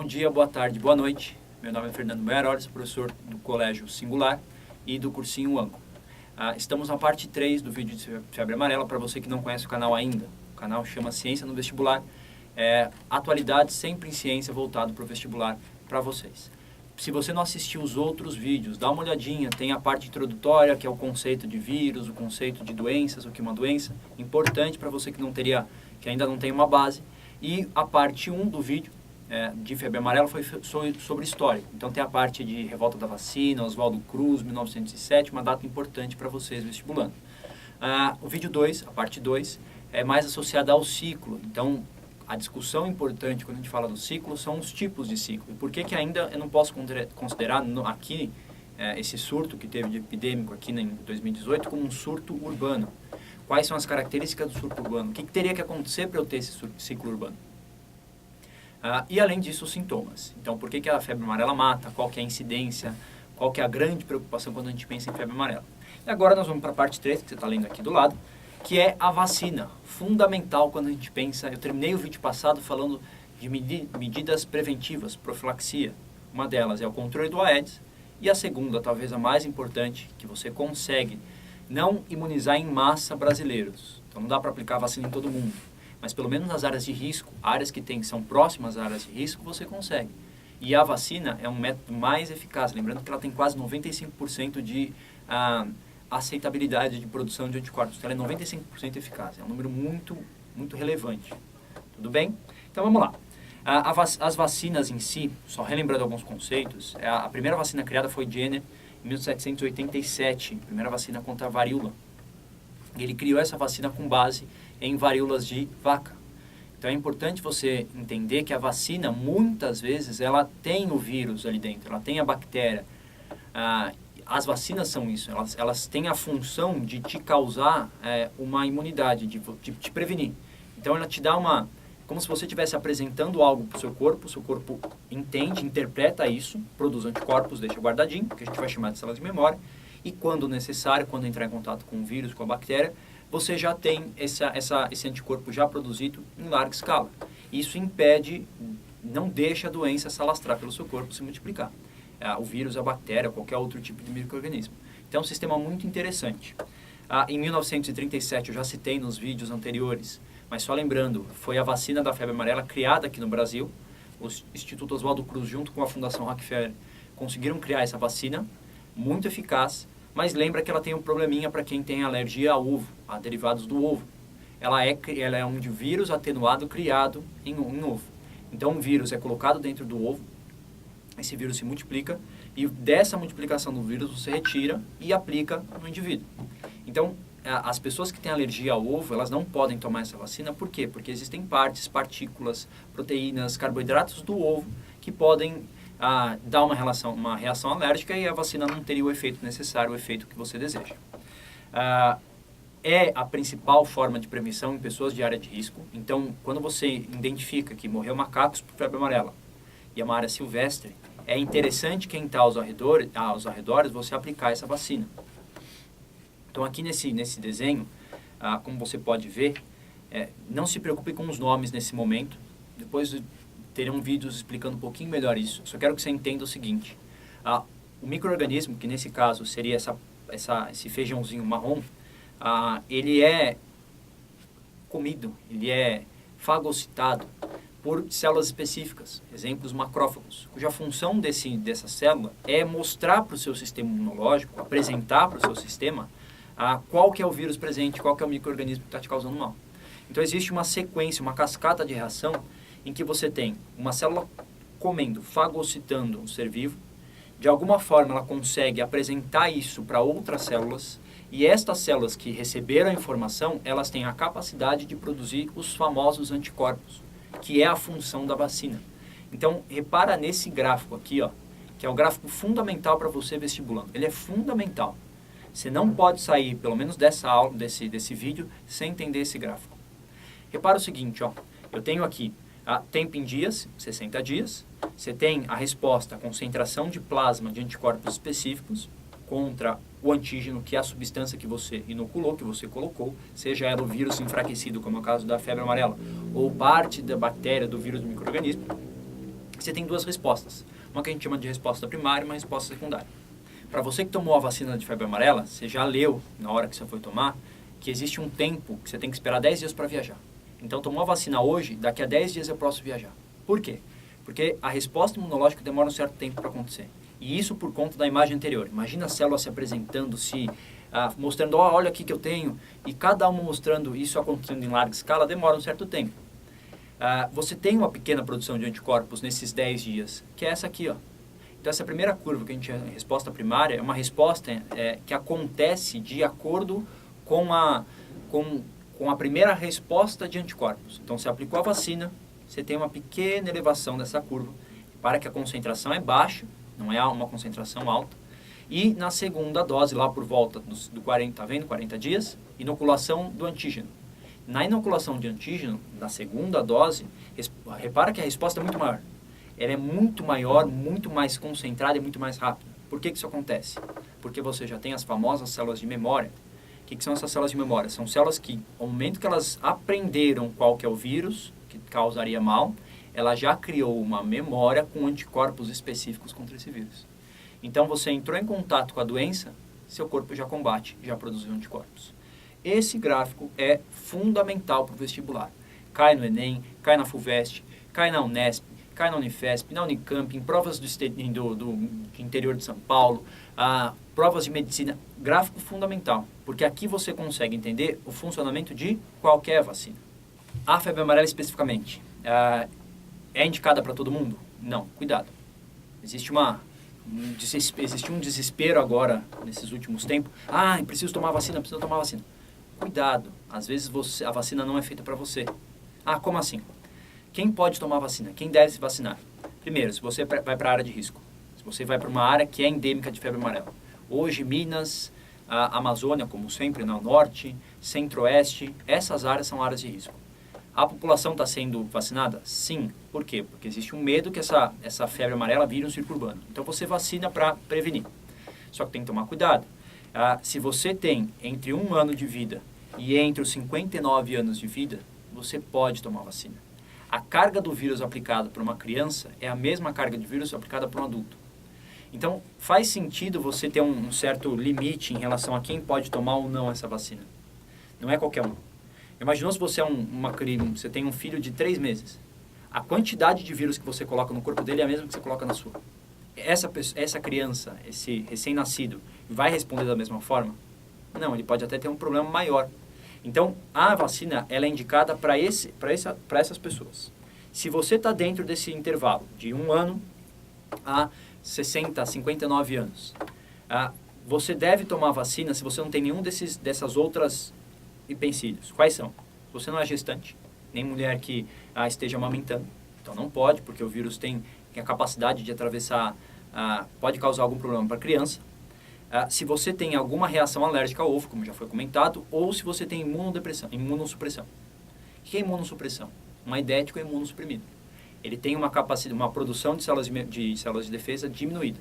dia, boa tarde, boa noite. Meu nome é Fernando Meirelles, professor do Colégio Singular e do cursinho Anco. Estamos na parte 3 do vídeo de febre amarela. Para você que não conhece o canal ainda, o canal chama Ciência no Vestibular. Atualidade sempre em ciência voltado para o vestibular para vocês. Se você não assistiu os outros vídeos, dá uma olhadinha. Tem a parte introdutória, que é o conceito de vírus, o conceito de doenças, o que é uma doença. Importante para você que ainda não tem uma base. E a parte 1 do vídeo de febre amarela foi sobre história. Então tem a parte de revolta da vacina, Oswaldo Cruz, 1907, uma data importante para vocês vestibulando. O vídeo 2, a parte 2, é mais associada ao ciclo. Então a discussão importante quando a gente fala do ciclo são os tipos de ciclo. E por que ainda eu não posso considerar aqui esse surto que teve de epidêmico aqui em 2018 como um surto urbano? Quais são as características do surto urbano? O que teria que acontecer para eu ter esse ciclo urbano? E além disso, os sintomas. Então, por que a febre amarela mata? Qual que é a incidência? Qual que é a grande preocupação quando a gente pensa em febre amarela? E agora nós vamos para a parte 3, que você está lendo aqui do lado, que é a vacina. Fundamental quando a gente pensa... Eu terminei o vídeo passado falando de medidas preventivas, profilaxia. Uma delas é o controle do Aedes. E a segunda, talvez a mais importante, que você consegue não imunizar em massa brasileiros. Então não dá para aplicar a vacina em todo mundo. Mas pelo menos nas áreas de risco, áreas que são próximas às áreas de risco, você consegue. E a vacina é um método mais eficaz. Lembrando que ela tem quase 95% de aceitabilidade de produção de anticorpos. Então ela é 95% eficaz. É um número muito, muito relevante. Tudo bem? Então vamos lá. As vacinas em si, só relembrando alguns conceitos, a primeira vacina criada foi Jenner em 1787, primeira vacina contra a varíola. Ele criou essa vacina com base em varíolas de vaca. Então é importante você entender que a vacina, muitas vezes, ela tem o vírus ali dentro, ela tem a bactéria. As vacinas são isso, elas têm a função de te causar uma imunidade, de te prevenir. Então ela te dá como se você estivesse apresentando algo para o seu corpo entende, interpreta isso, produz anticorpos, deixa guardadinho, que a gente vai chamar de células de memória, e quando necessário, quando entrar em contato com o vírus, com a bactéria, você já tem esse anticorpo já produzido em larga escala. Isso impede, não deixa a doença se alastrar pelo seu corpo, se multiplicar. O vírus, a bactéria, qualquer outro tipo de micro-organismo. Então é um sistema muito interessante. Em 1937, eu já citei nos vídeos anteriores, mas só lembrando, foi a vacina da febre amarela criada aqui no Brasil. O Instituto Oswaldo Cruz, junto com a Fundação Rockefeller, conseguiram criar essa vacina, muito eficaz, mas lembra que ela tem um probleminha para quem tem alergia ao ovo, a derivados do ovo. Ela é um vírus atenuado criado em ovo. Então, um vírus é colocado dentro do ovo, esse vírus se multiplica, e dessa multiplicação do vírus você retira e aplica no indivíduo. Então, as pessoas que têm alergia ao ovo, elas não podem tomar essa vacina. Por quê? Porque existem partículas, proteínas, carboidratos do ovo que podem dar uma reação alérgica e a vacina não teria o efeito necessário, o efeito que você deseja. É a principal forma de prevenção em pessoas de área de risco. Então, quando você identifica que morreu macacos por febre amarela e é uma área silvestre, é interessante quem está aos arredores você aplicar essa vacina. Então, aqui nesse desenho, como você pode ver, não se preocupe com os nomes nesse momento. Depois terão vídeos explicando um pouquinho melhor isso. Só quero que você entenda o seguinte. O micro-organismo, que nesse caso seria esse feijãozinho marrom, ele é comido, ele é fagocitado por células específicas, exemplos macrófagos, cuja função dessa célula é mostrar para o seu sistema imunológico, apresentar para o seu sistema qual que é o vírus presente, qual que é o micro-organismo que está te causando mal. Então existe uma sequência, uma cascata de reação em que você tem uma célula comendo, fagocitando um ser vivo, de alguma forma ela consegue apresentar isso para outras células, e estas células que receberam a informação, elas têm a capacidade de produzir os famosos anticorpos, que é a função da vacina. Então, repara nesse gráfico aqui, que é o gráfico fundamental para você vestibulando. Ele é fundamental. Você não pode sair, pelo menos dessa aula, desse vídeo, sem entender esse gráfico. Repara o seguinte, eu tenho aqui tempo em dias, 60 dias. Você tem a resposta, a concentração de plasma de anticorpos específicos contra o antígeno, que é a substância que você inoculou, que você colocou, seja ela o vírus enfraquecido, como é o caso da febre amarela, ou parte da bactéria do vírus do micro-organismo. você tem duas respostas. Uma que a gente chama de resposta primária e uma resposta secundária. Para você que tomou a vacina de febre amarela, você já leu, na hora que você foi tomar, que existe um tempo que você tem que esperar 10 dias para viajar. Então, tomou a vacina hoje, daqui a 10 dias eu posso viajar. Por quê? Porque a resposta imunológica demora um certo tempo para acontecer. E isso por conta da imagem anterior. Imagina a célula se apresentando, mostrando, olha aqui que eu tenho, e cada uma mostrando isso acontecendo em larga escala, demora um certo tempo. Você tem uma pequena produção de anticorpos nesses 10 dias, que é essa aqui, ó. Então, essa primeira curva que a gente chama de resposta primária é uma resposta que acontece de acordo com a primeira resposta de anticorpos. Então, você aplicou a vacina, você tem uma pequena elevação dessa curva, para que a concentração é baixa, não é uma concentração alta. E na segunda dose, lá por volta do 40 dias, inoculação do antígeno. Na inoculação de antígeno, na segunda dose, repara que a resposta é muito maior. Ela é muito maior, muito mais concentrada e muito mais rápida. Por que isso acontece? Porque você já tem as famosas células de memória. O que são essas células de memória? São células que, ao momento que elas aprenderam qual que é o vírus que causaria mal, ela já criou uma memória com anticorpos específicos contra esse vírus. Então, você entrou em contato com a doença, seu corpo já combate, já produziu anticorpos. Esse gráfico é fundamental para o vestibular. Cai no Enem, cai na FUVEST, cai na Unesp, cai na Unifesp, na Unicamp, em provas do interior de São Paulo, provas de medicina, gráfico fundamental, porque aqui você consegue entender o funcionamento de qualquer vacina. A febre amarela especificamente, é indicada para todo mundo? Não, cuidado. Existe um desespero agora, nesses últimos tempos. Preciso tomar vacina, preciso tomar vacina. Cuidado, às vezes a vacina não é feita para você. Como assim? Quem pode tomar vacina? Quem deve se vacinar? Primeiro, se você vai para a área de risco. Se você vai para uma área que é endêmica de febre amarela. Hoje, Minas, a Amazônia, como sempre, no norte, centro-oeste, essas áreas são áreas de risco. A população está sendo vacinada? Sim. Por quê? Porque existe um medo que essa febre amarela vire um circo urbano. Então, você vacina para prevenir. Só que tem que tomar cuidado. Se você tem entre 1 ano de vida e entre os 59 anos de vida, você pode tomar vacina. A carga do vírus aplicada por uma criança é a mesma carga de vírus aplicada por um adulto. Então, faz sentido você ter um certo limite em relação a quem pode tomar ou não essa vacina. Não é qualquer um. Imaginou se você você tem um filho de 3 meses. A quantidade de vírus que você coloca no corpo dele é a mesma que você coloca na sua. Essa criança, esse recém-nascido, vai responder da mesma forma? Não, ele pode até ter um problema maior. Então, a vacina ela é indicada para essas pessoas. Se você está dentro desse intervalo de 1 ano a 60, 59 anos, você deve tomar vacina se você não tem nenhum dessas outras empecilhos. Quais são? Se você não é gestante, nem mulher que esteja amamentando. Então, não pode, porque o vírus tem a capacidade de atravessar, pode causar algum problema para a criança. Se você tem alguma reação alérgica ao ovo, como já foi comentado, ou se você tem imunossupressão. O que é imunossupressão? Um aidético é imunossuprimido. Ele tem uma produção de células de defesa diminuída.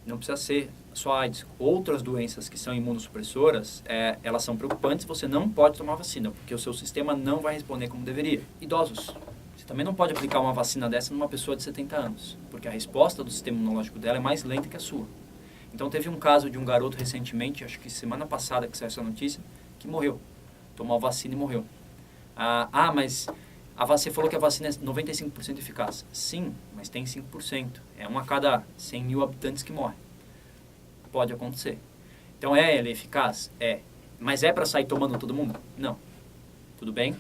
Não precisa ser só AIDS. Outras doenças que são imunossupressoras, elas são preocupantes, você não pode tomar vacina, porque o seu sistema não vai responder como deveria. Idosos. Você também não pode aplicar uma vacina dessa numa pessoa de 70 anos, porque a resposta do sistema imunológico dela é mais lenta que a sua. Então, teve um caso de um garoto recentemente, acho que semana passada que saiu essa notícia, que morreu. Tomou a vacina e morreu. Mas você falou que a vacina é 95% eficaz. Sim, mas tem 5%. É 1 a cada 100 mil habitantes que morre. Pode acontecer. Então, ela é eficaz? É. Mas é para sair tomando todo mundo? Não. Tudo bem?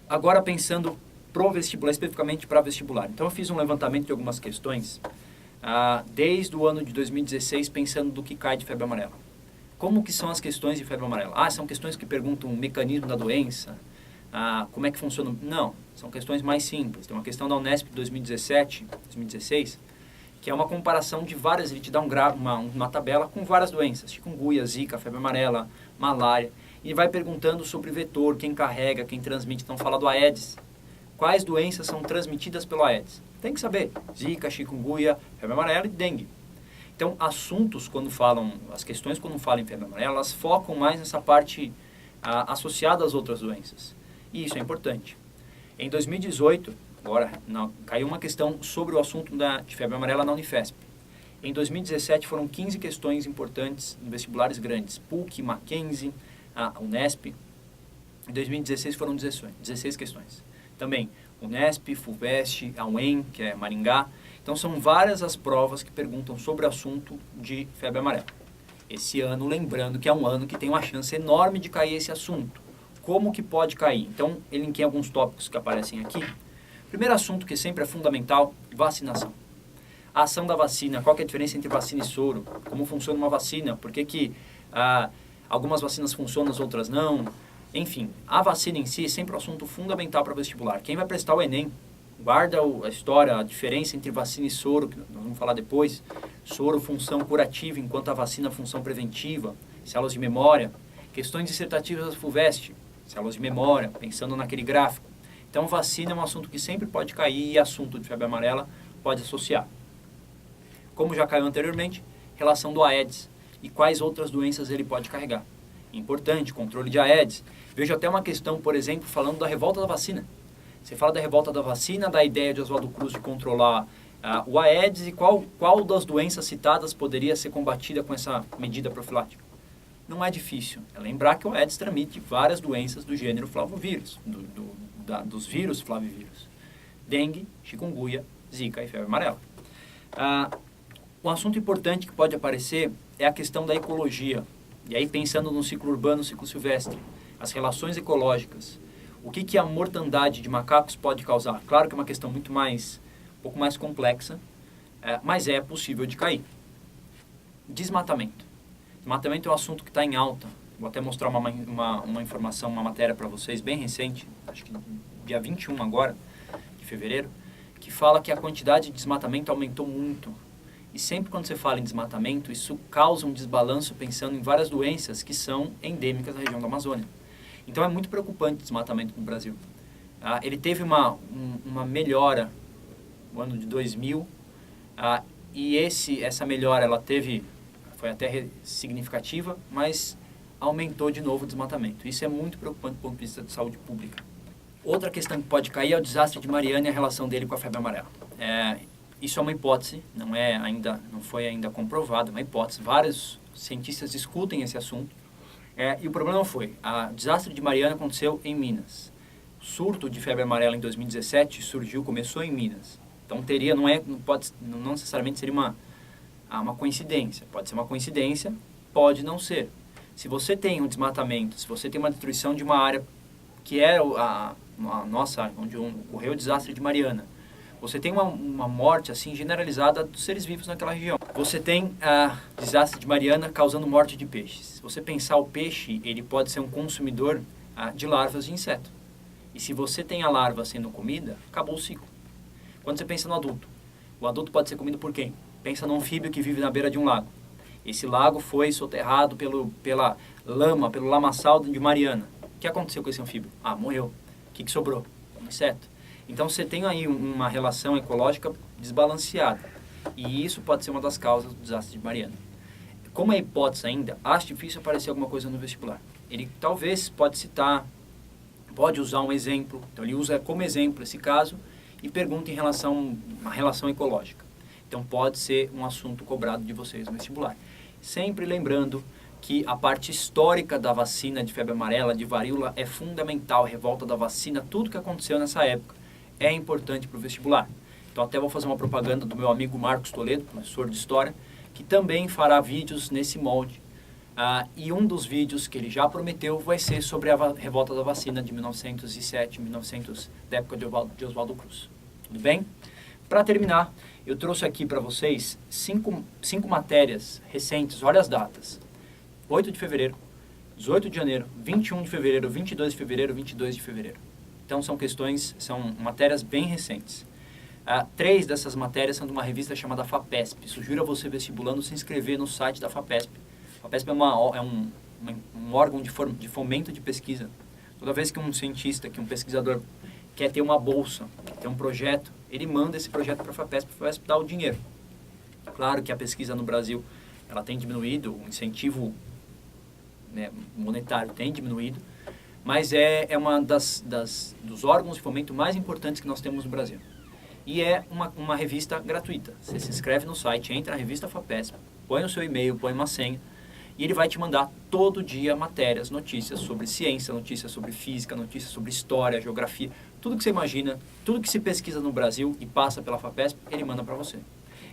Agora, pensando pro vestibular, especificamente para vestibular. Então, eu fiz um levantamento de algumas questões desde o ano de 2016, pensando do que cai de febre amarela. Como que são as questões de febre amarela? São questões que perguntam o mecanismo da doença, como é que funciona. Não, são questões mais simples. Tem uma questão da Unesp de 2017, 2016, que é uma comparação de várias, ele te dá uma tabela com várias doenças, chikungunya, zika, febre amarela, malária, e vai perguntando sobre vetor, quem carrega, quem transmite. Então, fala do Aedes. Quais doenças são transmitidas pelo Aedes? Tem que saber. Zika, chikungunya, febre amarela e dengue. Então, as questões quando falam em febre amarela, elas focam mais nessa parte associada às outras doenças. E isso é importante. Em 2018, agora caiu uma questão sobre o assunto de febre amarela na Unifesp. Em 2017 foram 15 questões importantes em vestibulares grandes, PUC, Mackenzie, a Unesp. Em 2016 foram 16 questões. Também Unesp, FUVEST, a UEM, que é Maringá. Então são várias as provas que perguntam sobre o assunto de febre amarela. Esse ano, lembrando que é um ano que tem uma chance enorme de cair esse assunto. Como que pode cair? Então, eu linkei alguns tópicos que aparecem aqui. Primeiro assunto que sempre é fundamental, vacinação. A ação da vacina, qual que é a diferença entre vacina e soro? Como funciona uma vacina? Por que algumas vacinas funcionam, as outras não? Enfim, a vacina em si é sempre um assunto fundamental para o vestibular. Quem vai prestar o Enem, guarda a história, a diferença entre vacina e soro, que nós vamos falar depois. Soro, função curativa, enquanto a vacina, função preventiva. Células de memória. Questões dissertativas da FUVEST, células de memória, pensando naquele gráfico. Então, vacina é um assunto que sempre pode cair e assunto de febre amarela pode associar. Como já caiu anteriormente, relação do Aedes e quais outras doenças ele pode carregar. Importante, controle de Aedes. Vejo até uma questão, por exemplo, falando da revolta da vacina. Você fala da revolta da vacina, da ideia de Oswaldo Cruz de controlar o Aedes e qual das doenças citadas poderia ser combatida com essa medida profilática. Não é difícil. É lembrar que o Aedes transmite várias doenças do gênero flavovírus, dos vírus flavivírus. Dengue, chikungunya, zika e febre amarela. Um assunto importante que pode aparecer é a questão da ecologia. E aí pensando no ciclo urbano, no ciclo silvestre, as relações ecológicas. O que a mortandade de macacos pode causar? Claro que é uma questão um pouco mais complexa, mas é possível de cair. Desmatamento. Desmatamento é um assunto que está em alta. Vou até mostrar uma informação, uma matéria para vocês, bem recente, acho que dia 21 agora, de fevereiro, que fala que a quantidade de desmatamento aumentou muito. E sempre quando você fala em desmatamento, isso causa um desbalanço pensando em várias doenças que são endêmicas da região da Amazônia. Então é muito preocupante o desmatamento no Brasil. Ele teve uma melhora no ano de 2000 e essa melhora foi até significativa, mas aumentou de novo o desmatamento. Isso é muito preocupante do ponto de vista de saúde pública. Outra questão que pode cair é o desastre de Mariana e a relação dele com a febre amarela. Isso é uma hipótese, não foi ainda comprovado, é uma hipótese. Vários cientistas discutem esse assunto. E o problema foi, o desastre de Mariana aconteceu em Minas. O surto de febre amarela em 2017 começou em Minas. Então não necessariamente seria uma coincidência. Pode ser uma coincidência, pode não ser. Se você tem um desmatamento, se você tem uma destruição de uma área que é onde ocorreu o desastre de Mariana, você tem uma morte assim generalizada dos seres vivos naquela região. Você tem desastre de Mariana causando morte de peixes. Se você pensar, o peixe ele pode ser um consumidor de larvas de inseto. E se você tem a larva sendo comida, acabou o ciclo. Quando você pensa no adulto, o adulto pode ser comido por quem? Pensa no anfíbio que vive na beira de um lago. Esse lago foi soterrado pelo lamaçal de Mariana. O que aconteceu com esse anfíbio? Morreu. O que sobrou? Um inseto. Então você tem aí uma relação ecológica desbalanceada. E isso pode ser uma das causas do desastre de Mariana. Como é hipótese ainda, acho difícil aparecer alguma coisa no vestibular. Ele talvez pode usar um exemplo. Então ele usa como exemplo esse caso e pergunta em relação a uma relação ecológica. Então pode ser um assunto cobrado de vocês no vestibular. Sempre lembrando que a parte histórica da vacina de febre amarela, de varíola, é fundamental. A revolta da vacina, tudo que aconteceu nessa época é importante para o vestibular. Então até vou fazer uma propaganda do meu amigo Marcos Toledo, professor de História, que também fará vídeos nesse molde. E um dos vídeos que ele já prometeu vai ser sobre a revolta da vacina de 1907, da época de Oswaldo Cruz. Tudo bem? Para terminar, eu trouxe aqui para vocês cinco matérias recentes, olha as datas. 8 de fevereiro, 18 de janeiro, 21 de fevereiro, 22 de fevereiro, 22 de fevereiro. Então são matérias bem recentes. 3 dessas matérias são de uma revista chamada FAPESP. Sugiro a você vestibulando se inscrever no site da FAPESP. A FAPESP é um órgão de fomento de pesquisa. Toda vez que um cientista, que um pesquisador quer ter uma bolsa, quer ter um projeto, ele manda esse projeto para a FAPESP dá o dinheiro. Claro que a pesquisa no Brasil ela tem diminuído, o incentivo monetário tem diminuído, mas é uma dos órgãos de fomento mais importantes que nós temos no Brasil. E é uma revista gratuita. Você se inscreve no site, entra na revista FAPESP, põe o seu e-mail, põe uma senha, e ele vai te mandar todo dia matérias, notícias sobre ciência, notícias sobre física, notícias sobre história, geografia, tudo que você imagina, tudo que se pesquisa no Brasil e passa pela FAPESP, ele manda para você.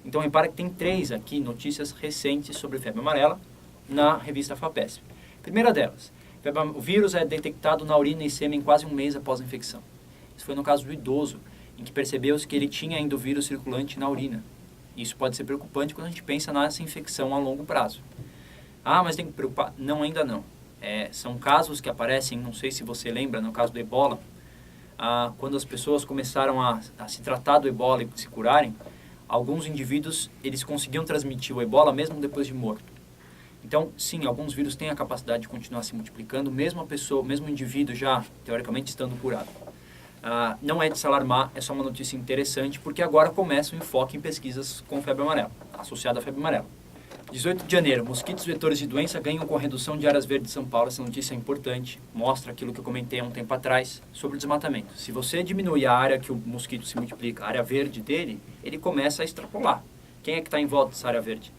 Então, repara que tem 3 aqui notícias recentes sobre febre amarela na revista FAPESP. Primeira delas, o vírus é detectado na urina e sêmen quase um mês após a infecção. Isso foi no caso do idoso, em que percebeu-se que ele tinha ainda o vírus circulante na urina. Isso pode ser preocupante quando a gente pensa nessa infecção a longo prazo. Ah, mas tem que preocupar? Não, ainda não. São casos que aparecem, não sei se você lembra, no caso do ebola, quando as pessoas começaram a se tratar do ebola e se curarem, alguns indivíduos eles conseguiam transmitir o ebola mesmo depois de morto. Então, sim, alguns vírus têm a capacidade de continuar se multiplicando, mesmo a pessoa, mesmo o indivíduo já, teoricamente, estando curado. Não é de se alarmar, é só uma notícia interessante, porque agora começa o enfoque em pesquisas com febre amarela, associada à febre amarela. 18 de janeiro, mosquitos vetores de doença ganham com redução de áreas verdes de São Paulo. Essa notícia é importante, mostra aquilo que eu comentei há um tempo atrás sobre o desmatamento. Se você diminui a área que o mosquito se multiplica, a área verde dele, ele começa a extrapolar. Quem é que está em volta dessa área verde?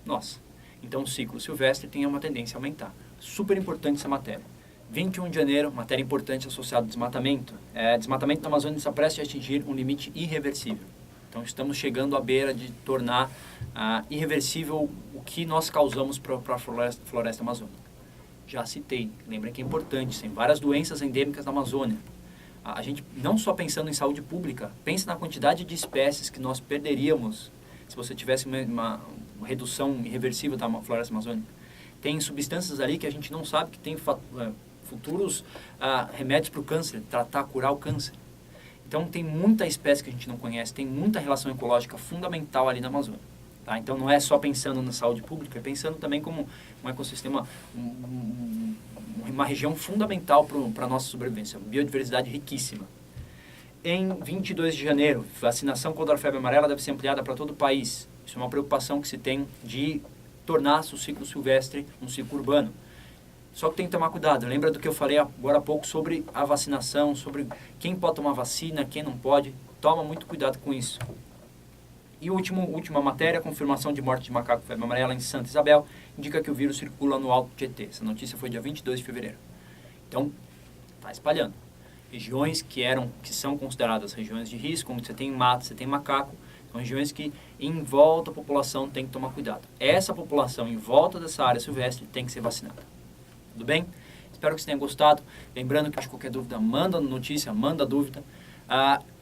Nós. Então o ciclo silvestre tem uma tendência a aumentar. Super importante essa matéria. 21 de janeiro, matéria importante associada ao desmatamento. Desmatamento na Amazônia está prestes a atingir um limite irreversível. Então estamos chegando à beira de tornar irreversível o que nós causamos para a floresta amazônica. Já citei, lembra que é importante, tem várias doenças endêmicas na Amazônia. A gente, não só pensando em saúde pública, pensa na quantidade de espécies que nós perderíamos se você tivesse uma redução irreversível da floresta amazônica. Tem substâncias ali que a gente não sabe que tem futuros remédios para o câncer, tratar, curar o câncer. Então tem muita espécie que a gente não conhece, tem muita relação ecológica fundamental ali na Amazônia. Tá? Então não é só pensando na saúde pública, é pensando também como um ecossistema, uma região fundamental para a nossa sobrevivência, biodiversidade riquíssima. Em 22 de janeiro, vacinação contra a febre amarela deve ser ampliada para todo o país. Isso é uma preocupação que se tem de tornar o ciclo silvestre um ciclo urbano. Só que tem que tomar cuidado. Lembra do que eu falei agora há pouco sobre a vacinação, sobre quem pode tomar vacina, quem não pode. Toma muito cuidado com isso. E última matéria, confirmação de morte de macaco febre amarela em Santa Isabel, indica que o vírus circula no Alto Tietê. Essa notícia foi dia 22 de fevereiro. Então, está espalhando. Regiões que são consideradas regiões de risco, onde você tem mato, você tem macaco, são regiões que em volta a população tem que tomar cuidado. Essa população em volta dessa área silvestre tem que ser vacinada. Tudo bem? Espero que você tenha gostado. Lembrando que, de qualquer dúvida, manda notícia, manda dúvida.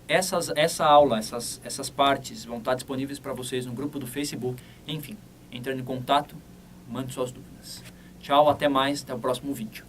Essa aula, essas partes vão estar disponíveis para vocês no grupo do Facebook. Enfim, entrando em contato, mande suas dúvidas. Tchau, até mais, até o próximo vídeo.